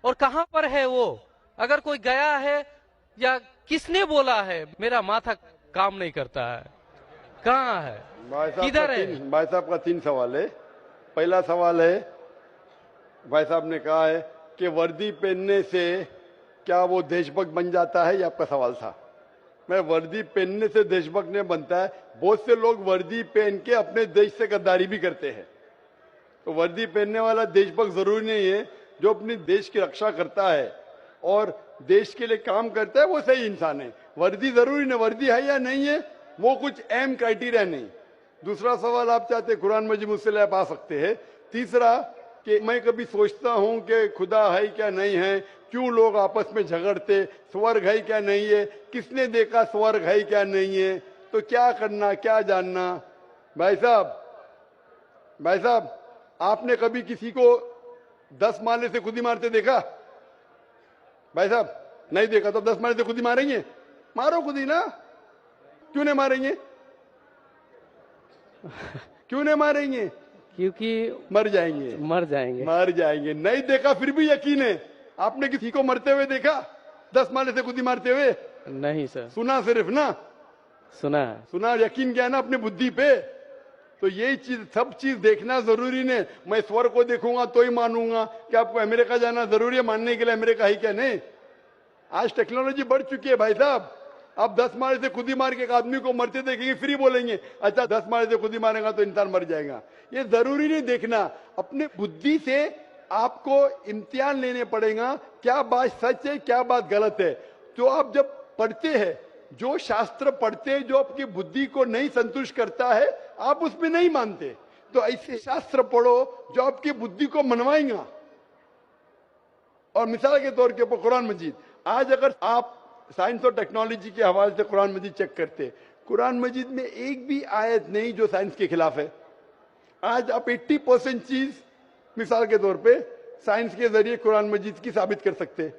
और कहां पर है वो? अगर कोई गया है या किसने बोला है, मेरा माथा काम नहीं करता है। कहाँ है, किधर है? भाई साहब का तीन सवाल है। पहला सवाल है, भाई साहब ने कहा है कि वर्दी पहनने से क्या वो देशभक्त बन जाता है, ये आपका सवाल था। मैं वर्दी पहनने से देशभक्त नहीं बनता है। बहुत से लोग वर्दी पहन के अपने देश से गद्दारी भी करते हैं। तो वर्दी पहनने वाला देशभक्त जरूरी नहीं है। जो अपने देश की रक्षा करता है और देश के लिए काम करता है वो सही इंसान है। वर्दी जरूरी नहीं, वर्दी है या नहीं है वो कुछ अहम क्राइटेरिया नहीं। दूसरा सवाल आप चाहते कुरान मजीद मुझसे ले पा सकते हैं। तीसरा कि मैं कभी सोचता हूं कि खुदा है क्या नहीं है, क्यों लोग आपस में झगड़ते, स्वर्ग है क्या नहीं है, किसने देखा स्वर्ग है क्या नहीं है, तो क्या करना क्या जानना। भाई साहब आपने कभी किसी को 10 माले से खुद ही मारते देखा? भाई साहब नहीं देखा तो 10 माले से खुद ही मारेंगे? मारो खुद ही ना। क्यों नहीं मारेंगे? क्यों नहीं मारेंगे? क्योंकि मर जाएंगे। मर जाएंगे। नहीं देखा फिर भी यकीन है। आपने किसी को मरते हुए देखा 10 माले से खुद ही मारते हुए? नहीं सर। सुना सिर्फ ना? सुना है। सुना, यकीन क्या है ना अपनी बुद्धि पे। तो यही चीज, सब चीज देखना जरूरी नहीं। मैं स्वर्ग को देखूंगा तो ही मानूंगा। क्या आपको अमेरिका जाना जरूरी है मानने के लिए अमेरिका है क्या? नहीं। आज टेक्नोलॉजी बढ़ चुकी है भाई साहब। आप 10 मारे से खुद ही मार के एक आदमी को मरते देखेंगे फिर ही बोलेंगे अच्छा 10 मारे से खुद ही मारेगा तो इंसान मर जाएगा। ये जरूरी नहीं देखना। अपने बुद्धि से आपको इम्तिहान लेने पड़ेगा, क्या बात सच है क्या बात गलत है। तो आप जब पढ़ते हैं, जो शास्त्र पढ़ते हैं, जो आपकी बुद्धि को नहीं संतुष्ट करता है आप उसमें नहीं मानते, तो ऐसे शास्त्र पढ़ो जो आपकी बुद्धि को मनवाएगा। और मिसाल के तौर के ऊपर कुरान मजीद, आज अगर आप साइंस और टेक्नोलॉजी के हवाले से कुरान मजीद चेक करते, कुरान मजीद में एक भी आयत नहीं जो साइंस के खिलाफ है। आज आप 80% चीज मिसाल के तौर पे साइंस के जरिए कुरान मजीद की साबित कर सकते।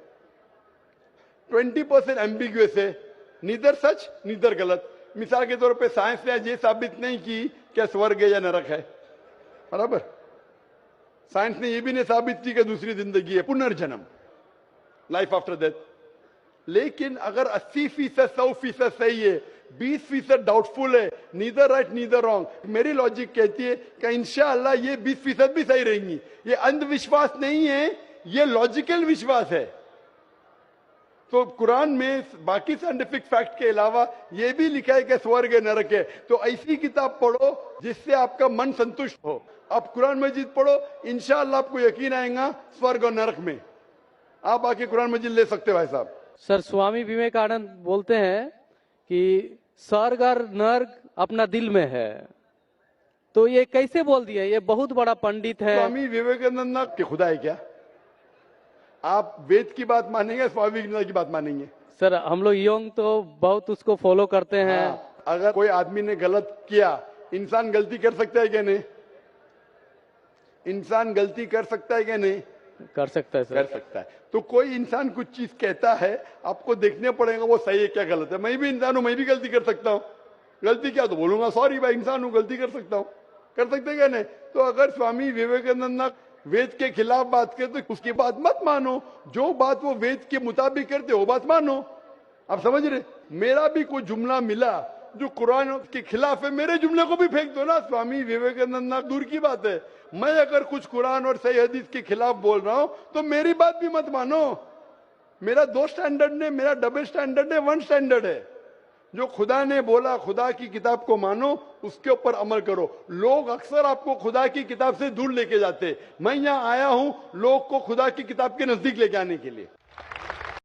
20% एम्बिग्युअस है, नीदर सच नीदर गलत। मिसाल के तौर पे साइंस ने ये साबित नहीं की क्या स्वर्ग है या नरक है, बराबर। साइंस ने यह भी नहीं साबित की कि दूसरी जिंदगी है, पुनर्जन्म, लाइफ आफ्टर डेथ। लेकिन अगर 80% 100% सही है, 20% डाउटफुल है, नीदर राइट नीदर रॉन्ग, मेरी लॉजिक कहती है कि इंशाअल्लाह ये 20% भी सही रहेंगी। ये अंधविश्वास नहीं है, ये लॉजिकल विश्वास है। तो कुरान में बाकी साइंटिफिक फैक्ट के अलावा यह भी लिखा है कि स्वर्ग है नरक है। तो ऐसी किताब पढ़ो जिससे आपका मन संतुष्ट हो। आप कुरान मजीद पढ़ो, इंशाअल्लाह आपको यकीन आएगा स्वर्ग और नरक में। आप आके कुरान मजीद ले सकते हो भाई साहब। सर, स्वामी विवेकानंद बोलते हैं कि स्वर्ग और नरक अपना दिल में है, तो ये कैसे बोल दिया? ये बहुत बड़ा पंडित है। स्वामी विवेकानंद ना कि खुदा है क्या? आप वेद की बात मानेंगे, स्वामी विवेकानंद की बात मानेंगे? सर, हम लोग यंग तो बहुत उसको फॉलो करते हैं। हाँ, अगर कोई आदमी ने गलत किया, इंसान गलती कर सकता है क्या नहीं? इंसान गलती कर सकता है क्या नहीं? कर सकता है सर। कर सकता है। तो कोई इंसान कुछ चीज कहता है, आपको देखने पड़ेगा वो सही है क्या गलत है। मैं भी इंसान हूं, मैं भी गलती कर सकता हूं। गलती क्या तो बोलूंगा सॉरी भाई, इंसान हूं, गलती कर सकता हूं। कर सकते क्या नहीं? तो अगर स्वामी विवेकानंद ना वेद के खिलाफ बात करे तो उसकी बात मत मानो। जो बात वो वेद के मुताबिक करते वो बात मानो। आप समझ रहे? मेरा भी कोई जुमला मिला जो कुरान के खिलाफ है, मेरे जुमले को भी फेंक दो ना। स्वामी विवेकानंद ना दूर की बात है, मैं अगर कुछ कुरान और सही हदीस के खिलाफ बोल रहा हूं तो मेरी बात भी मत मानो। मेरा 2 स्टैंडर्ड नहीं, मेरा डबल स्टैंडर्ड है, 1 स्टैंडर्ड है। जो खुदा ने बोला, खुदा की किताब को मानो, उसके ऊपर अमल करो। लोग अक्सर आपको खुदा की किताब से दूर लेके जाते। मैं यहां आया हूं लोग को खुदा की किताब के नजदीक लेके आने के लिए।